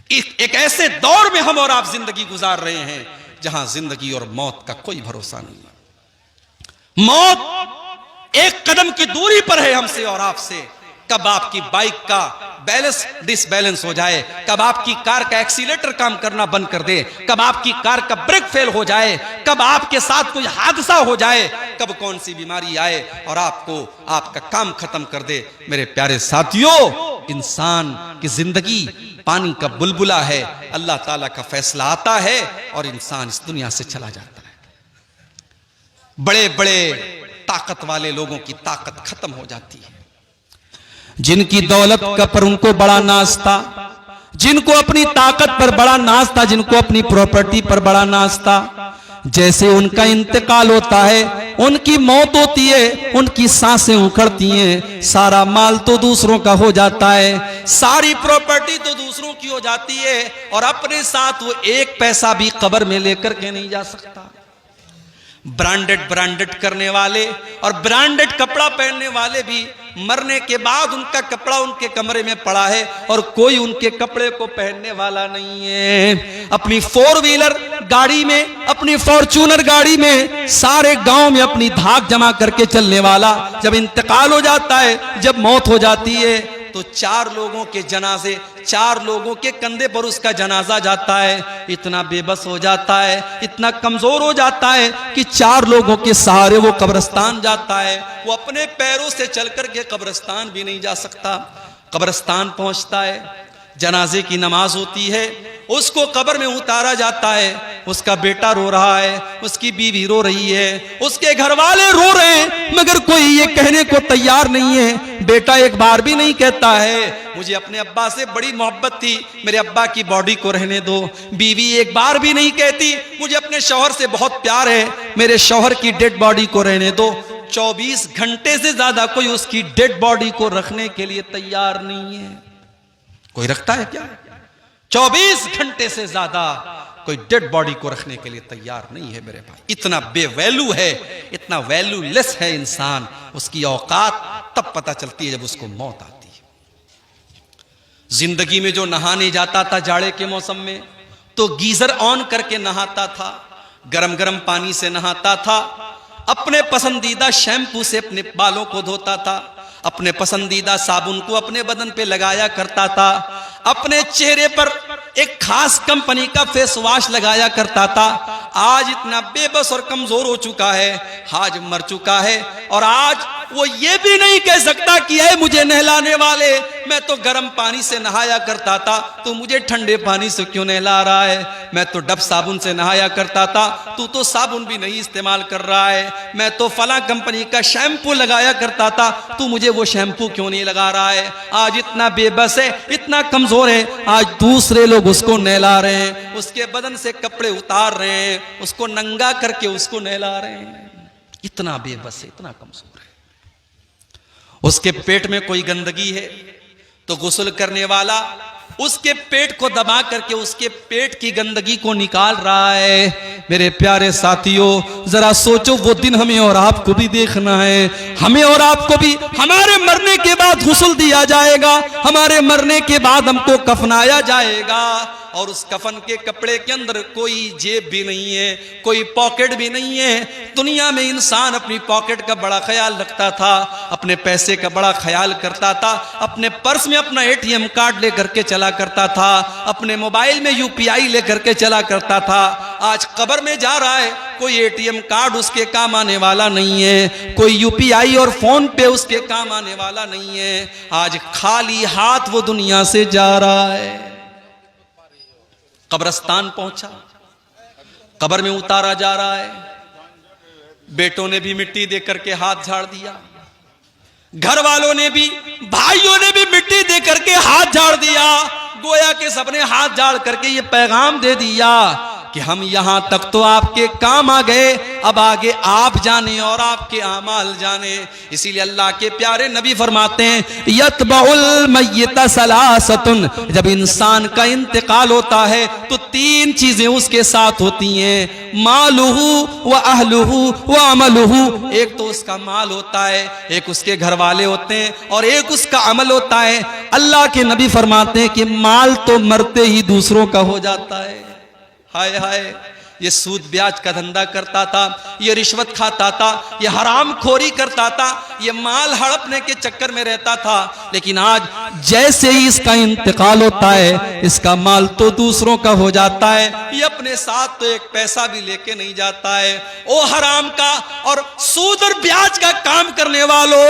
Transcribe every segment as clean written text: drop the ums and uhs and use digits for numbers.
एक ऐसे दौर में हम और आप जिंदगी गुजार रहे हैं जहां जिंदगी और मौत का कोई भरोसा नहीं है। मौत एक कदम की दूरी पर है हमसे और आपसे। कब आपकी बाइक का बैलेंस डिसबैलेंस हो जाए, कब आपकी कार का एक्सीलेटर काम करना बंद कर दे, कब आपकी कार का ब्रेक फेल हो जाए, कब आपके साथ कोई हादसा हो जाए, कब कौन सी बीमारी आए और आपको आपका काम खत्म कर दे। मेरे प्यारे साथियों, इंसान की जिंदगी पानी का बुलबुला है। अल्लाह ताला का फैसला आता है और इंसान इस दुनिया से चला जाता है। बड़े बड़े ताकत वाले लोगों की ताकत खत्म हो जाती है। जिनकी दौलत का पर उनको बड़ा नाज था, जिनको अपनी ताकत पर बड़ा नाज था, जिनको अपनी प्रॉपर्टी पर बड़ा नाज था, जैसे उनका इंतकाल होता है, उनकी मौत होती है, उनकी सांसें उखड़ती हैं, सारा माल तो दूसरों का हो जाता है, सारी प्रॉपर्टी तो दूसरों की हो जाती है और अपने साथ वो एक पैसा भी कब्र में लेकर के नहीं जा सकता। ब्रांडेड करने वाले और ब्रांडेड कपड़ा पहनने वाले भी मरने के बाद उनका कपड़ा उनके कमरे में पड़ा है और कोई उनके कपड़े को पहनने वाला नहीं है। अपनी 4 व्हीलर गाड़ी में, अपनी फॉर्च्यूनर गाड़ी में सारे गांव में अपनी धाक जमा करके चलने वाला जब इंतकाल हो जाता है, जब मौत हो जाती है, तो 4 लोगों के जनाजे, 4 लोगों के कंधे पर उसका जनाजा जाता है। इतना बेबस हो जाता है, इतना कमजोर हो जाता है कि 4 लोगों के सहारे वो कब्रिस्तान जाता है। वो अपने पैरों से चलकर के कब्रिस्तान भी नहीं जा सकता। कब्रिस्तान पहुंचता है, जनाजे की नमाज होती है, उसको कब्र में उतारा जाता है। उसका बेटा रो रहा है, उसकी बीवी रो रही है, उसके घर वाले रो रहे हैं, मगर कोई ये कहने को तैयार नहीं है। बेटा एक बार भी नहीं कहता है मुझे अपने अब्बा से बड़ी मोहब्बत थी, मेरे अब्बा की बॉडी को रहने दो। बीवी एक बार भी नहीं कहती मुझे अपने शौहर से बहुत प्यार है, मेरे शौहर की डेड बॉडी को रहने दो। 24 घंटे से ज्यादा कोई उसकी डेड बॉडी को रखने के लिए तैयार नहीं है। कोई रखता है क्या? 24 घंटे से ज्यादा कोई डेड बॉडी को रखने के लिए तैयार नहीं है मेरे भाई। इतना बेवैल्यू है, इतना वैल्यूलेस है इंसान। उसकी औकात तब पता चलती है जब उसको मौत आती है। जिंदगी में जो नहाने जाता था जाड़े के मौसम में, तो गीजर ऑन करके नहाता था, गरम गरम पानी से नहाता था, अपने पसंदीदा शैम्पू से अपने बालों को धोता था, अपने पसंदीदा साबुन को अपने बदन पे लगाया करता था, अपने चेहरे पर एक खास कंपनी का फेस वॉश लगाया करता था। आज इतना बेबस और कमजोर हो चुका है, आज मर चुका है और आज वो ये भी नहीं कह सकता कि है मुझे नहलाने वाले, मैं तो गर्म पानी से नहाया करता था, तू मुझे ठंडे पानी से क्यों नहला रहा है? मैं तो डब साबुन से नहाया करता था, तू तो साबुन भी नहीं इस्तेमाल कर रहा है। मैं तो फला कंपनी का शैम्पू लगाया करता था, तू मुझे वो शैम्पू क्यों नहीं लगा रहा है? आज इतना बेबस है, इतना कमजोर है, आज दूसरे लोग उसको नहला रहे हैं, उसके बदन से कपड़े उतार रहे हैं, उसको नंगा करके उसको नहला रहे हैं। इतना बेबस है, इतना कमजोर है। उसके पेट में कोई गंदगी है तो गुस्ल करने वाला उसके पेट को दबा करके उसके पेट की गंदगी को निकाल रहा है। मेरे प्यारे साथियों, जरा सोचो, वो दिन हमें और आपको भी देखना है। हमें और आपको भी हमारे मरने के बाद गुस्ल दिया जाएगा, हमारे मरने के बाद हमको कफनाया जाएगा और उस कफन के कपड़े के अंदर कोई जेब भी नहीं है, कोई पॉकेट भी नहीं है। दुनिया में इंसान अपनी पॉकेट का बड़ा ख्याल रखता था, अपने पैसे का बड़ा ख्याल करता था, अपने पर्स में अपना एटीएम कार्ड लेकर के चला करता था, अपने मोबाइल में यूपीआई लेकर के चला करता था। आज कब्र में जा रहा है, कोई एटीएम कार्ड उसके काम आने वाला नहीं है, कोई यूपीआई और फोन पे उसके काम आने वाला नहीं है। आज खाली हाथ वो दुनिया से जा रहा है। कब्रिस्तान पहुंचा, कब्र में उतारा जा रहा है। बेटों ने भी मिट्टी दे करके हाथ झाड़ दिया, घर वालों ने भी, भाइयों ने भी मिट्टी दे करके हाथ झाड़ दिया। गोया के सबने हाथ झाड़ करके ये पैगाम दे दिया कि हम यहां तक तो आपके काम आ गए, अब आगे आप जाने और आपके आमाल जाने। इसीलिए अल्लाह के प्यारे नबी फरमाते हैं, यतबउल मय्यित सलासतुन, जब इंसान का इंतकाल होता है तो तीन चीजें उसके साथ होती हैं, मालुहु व अहलुहु व अमलुहु। एक तो उसका माल होता है, एक उसके घर वाले होते हैं, और एक उसका अमल होता है। अल्लाह के नबी फरमाते हैं कि माल तो मरते ही दूसरों का हो जाता है। हाय हाय, ये सूद ब्याज का धंधा करता था, ये रिश्वत खाता था, ये हराम खोरी करता था, ये माल हड़पने के चक्कर में रहता था। लेकिन आज जैसे ही इसका इंतकाल होता है, इसका माल तो दूसरों का हो जाता है, ये अपने साथ तो एक पैसा भी लेके नहीं जाता है। ओ हराम का और सूद और ब्याज का काम करने वालों,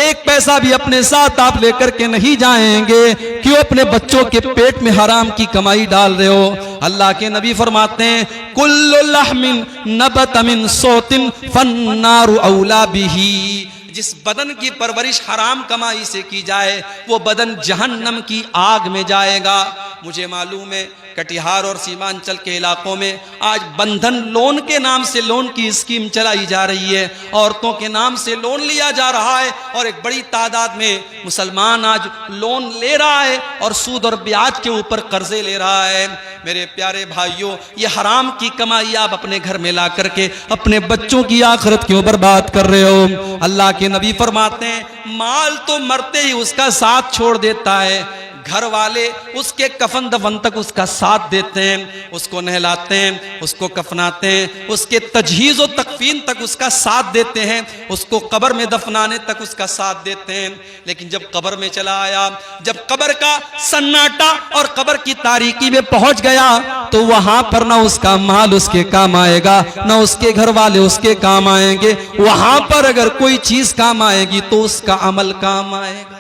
एक पैसा भी अपने साथ आप लेकर के नहीं जाएंगे। क्यों अपने बच्चों के पेट में हराम की कमाई डाल रहे हो? अल्लाह के नबी फरमाते हैं, कुल्लु लहमिन नबत मिन सोतिन फन्नारु औला बिही। जिस बदन की परवरिश हराम कमाई से की जाए, वो बदन जहन्नम की आग में जाएगा। मुझे मालूम है कटिहार और सीमांचल के इलाकों में आज बंधन लोन के नाम से लोन की स्कीम चलाई जा रही है, औरतों के नाम से लोन लिया जा रहा है, और एक बड़ी तादाद में मुसलमान आज लोन ले रहा है और सूद और ब्याज के ऊपर कर्जे ले रहा है। मेरे प्यारे भाइयों, ये हराम की कमाई आप अपने घर में ला करके अपने बच्चों की आखिरत क्यों बर्बाद कर रहे हो? अल्लाह के नबी फरमाते हैं, माल तो मरते ही उसका साथ छोड़ देता है, घर वाले उसके कफन दफन तक उसका साथ देते हैं, उसको नहलाते हैं, उसको कफनाते हैं, उसके तजहीज़ और तकफीन तक उसका साथ देते हैं, उसको कब्र में दफनाने तक उसका साथ देते हैं। लेकिन जब कब्र में चला आया, जब कब्र का सन्नाटा और कब्र की तारीकी में पहुंच गया, तो वहां पर ना उसका माल उसके काम आएगा, ना उसके घर वाले उसके काम आएंगे। वहां पर अगर कोई चीज काम आएगी तो उसका अमल काम आएगा।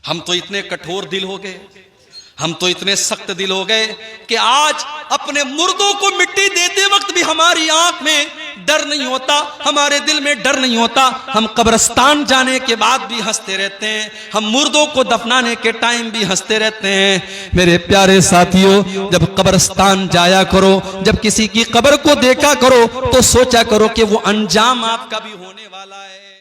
हम तो इतने कठोर दिल हो गए, हम तो इतने सख्त दिल हो गए कि आज अपने मुर्दों को मिट्टी देते वक्त भी हमारी आंख में डर नहीं होता, हमारे दिल में डर नहीं होता। हम कब्रिस्तान जाने के बाद भी हंसते रहते हैं, हम मुर्दों को दफनाने के टाइम भी हंसते रहते हैं। मेरे प्यारे साथियों, जब कब्रिस्तान जाया करो, जब किसी की कब्र को देखा करो, तो सोचा करो कि वो अंजाम आपका भी होने वाला है।